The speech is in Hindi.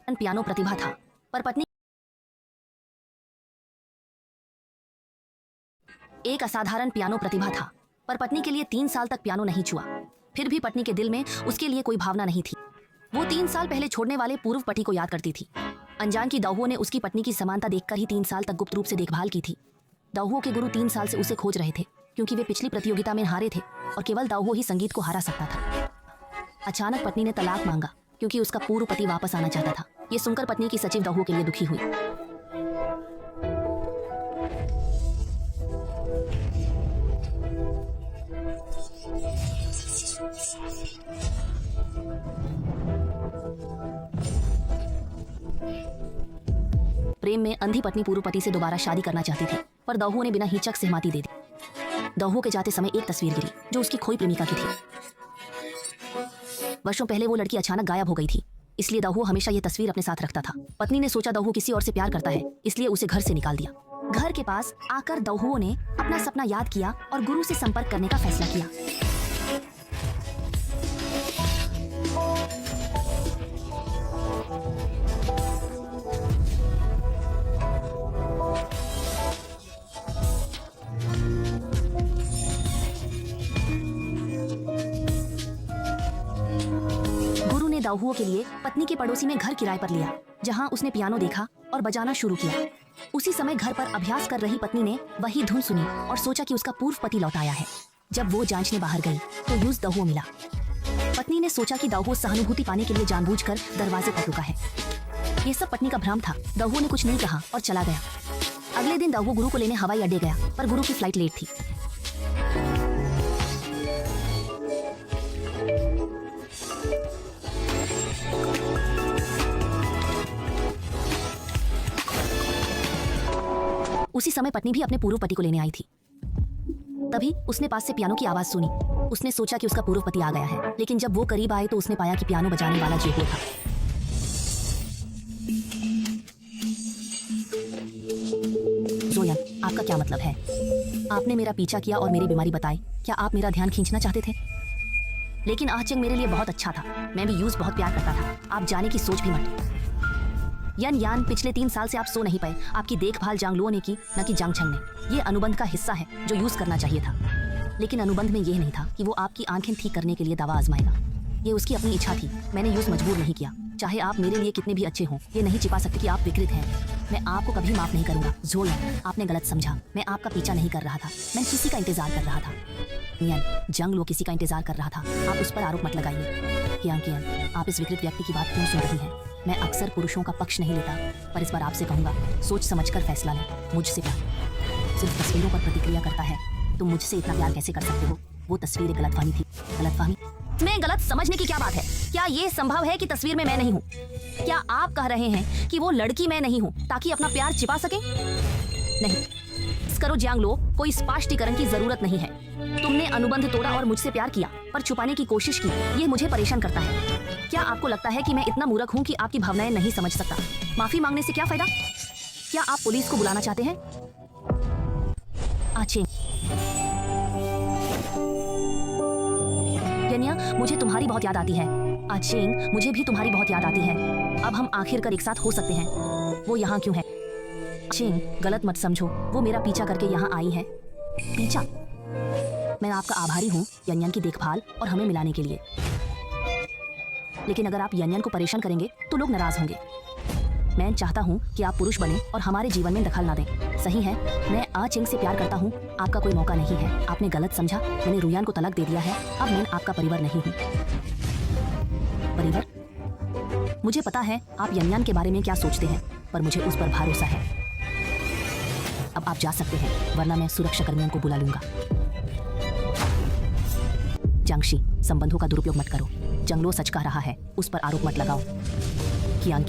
पियानो प्रतिभा था, पर पत्नी एक असाधारण पियानो प्रतिभा था, पर पत्नी के लिए 3 साल तक पियानो नहीं छुआ। फिर भी पत्नी के दिल में उसके लिए कोई भावना नहीं थी। वो 3 साल पहले छोड़ने वाले पूर्व पति को याद करती थी। अनजान की दाहुओं ने उसकी पत्नी की समानता देखकर ही 3 साल तक गुप्त रूप से देखभाल की थी। दाहुओं के गुरु 3 साल से उसे खोज रहे थे, क्योंकि वे पिछली प्रतियोगिता में हारे थे और केवल दाहुओं ही संगीत को हरा सकता था। अचानक पत्नी ने तलाक मांगा, क्योंकि उसका पूर्व पति वापस आना चाहता था। ये सुनकर पत्नी की सचिव दाहुओं के लिए दुखी हुई। प्रेम में अंधी पत्नी पूर्व पति से दोबारा शादी करना चाहती थी, पर दाहुओं ने बिना हिचक सहमति दे दी। दाहुओं के जाते समय एक तस्वीर गिरी, जो उसकी खोई प्रेमिका की थी। वर्षों पहले वो लड़की अचानक गायब हो गई थी, इसलिए दाहुओं हमेशा ये तस्वीर अपने साथ रखता था। पत्नी ने सोचा दाहुओं किसी और से प्यार करता है, इसलिए उसे घर से निकाल दिया। घर के पास आकर दाहुओं ने अपना सपना याद किया और गुरु से संपर्क करने का फैसला किया। दाहुओं के लिए पत्नी के पड़ोसी में घर किराए पर लिया, जहां उसने पियानो देखा और बजाना शुरू किया। उसी समय घर पर अभ्यास कर रही पत्नी ने वही धुन सुनी और सोचा कि उसका पूर्व पति लौट आया है। जब वो जांचने बाहर गई तो यूज दाहुओं मिला। पत्नी ने सोचा कि दाहुओं सहानुभूति पाने के लिए जानबूझकर दरवाजे पर रुका है। ये सब पत्नी का भ्रम था। दाहुओं ने कुछ नहीं कहा और चला गया। अगले दिन दाहुओं गुरु को लेने हवाई अड्डे गया, पर गुरु की फ्लाइट लेट थी। उसी समय पत्नी भी अपने पूर्व पति को लेने आई थी। तभी उसने पास से पियानो की आवाज सुनी। उसने सोचा कि उसका पूर्व पति आ गया है, लेकिन जब वो करीब आए तो उसने पाया कि पियानो बजाने वाला जेहो था। जोयन, आपका क्या मतलब है? आपने मेरा पीछा किया और मेरी बीमारी बताई। क्या आप मेरा ध्यान खींचना चाहते थे? लेकिन आहचेंग मेरे लिए बहुत अच्छा था। मैं भी यूज बहुत प्यार करता था। आप जाने की सोच भी मत। यन यान, पिछले 3 साल से आप सो नहीं पाए। आपकी देखभाल जांगलुओ ने की, न कि जांगछंग ने। ये अनुबंध का हिस्सा है जो यूज करना चाहिए था, लेकिन अनुबंध में यह नहीं था कि वो आपकी आंखें ठीक करने के लिए दवा आजमाएगा। ये उसकी अपनी इच्छा थी। मैंने यूज मजबूर नहीं किया। चाहे आप मेरे लिए कितने भी अच्छे हों, ये नहीं छिपा सकते कि आप विकृत हैं। मैं आपको कभी माफ नहीं करूंगा। जोयन, आपने गलत समझा। मैं आपका पीछा नहीं कर रहा था। मैं किसी का इंतजार कर रहा था। यन, जांगलुओ किसी का इंतजार कर रहा था। आप उस पर आरोप मत लगाइए। कियान, आप इस विकृत व्यक्ति की बात क्यों सुन रही हैं? मैं अक्सर पुरुषों का पक्ष नहीं लेता, पर इस बार आपसे कहूंगा, सोच समझकर फैसला लें। मुझसे प्यार सिर्फ तस्वीरों पर प्रतिक्रिया करता है। तुम मुझसे इतना प्यार कैसे कर सकते हो? वो तस्वीर एक गलतफहमी थी। गलतफहमी में गलत समझने की क्या बात है? क्या ये संभव है कि तस्वीर में मैं नहीं हूँ? क्या आप कह रहे हैं कि वो लड़की मैं नहीं हूँ ताकि अपना प्यार छिपा सके? नहीं करो जांगलुओ, कोई स्पष्टीकरण की जरूरत नहीं है। तुमने अनुबंध तोड़ा और मुझसे प्यार किया, पर छुपाने की कोशिश की। ये मुझे परेशान करता है। क्या आपको लगता है कि मैं इतना मूर्ख हूँ कि आपकी भावनाएं नहीं समझ सकता? माफी मांगने से क्या फायदा? क्या आप पुलिस को बुलाना चाहते हैं? आचे यनिया, मुझे तुम्हारी बहुत याद आती है। आचेंग, मुझे भी तुम्हारी बहुत याद आती है। अब हम आखिरकार एक साथ हो सकते हैं। वो यहाँ क्यों है? आचेंग, गलत मत समझो। वो मेरा पीछा करके यहाँ आई है। पीछा? मैं आपका आभारी हूँ यनियन की देखभाल और हमें मिलाने के लिए, लेकिन अगर आप यनियन को परेशान करेंगे तो लोग नाराज होंगे। मैं चाहता हूँ कि आप पुरुष बने और हमारे जीवन में दखल ना दें। सही है, मैं आचेंग से प्यार करता हूँ। आपका कोई मौका नहीं है। आपने गलत समझा। मैंने रुयान को तलाक दे दिया है। अब मैं आपका परिवार नहीं हूँ। परिवार? मुझे पता है आप यनियन के बारे में क्या सोचते हैं, पर मुझे उस पर भरोसा है। अब आप जा सकते हैं, वरना मैं सुरक्षा कर्मियों को बुला लूंगा। जांगशी, संबंधों का दुरुपयोग मत करो। जंगलो सच कह रहा है, उस पर आरोप मत लगाओ। कियांग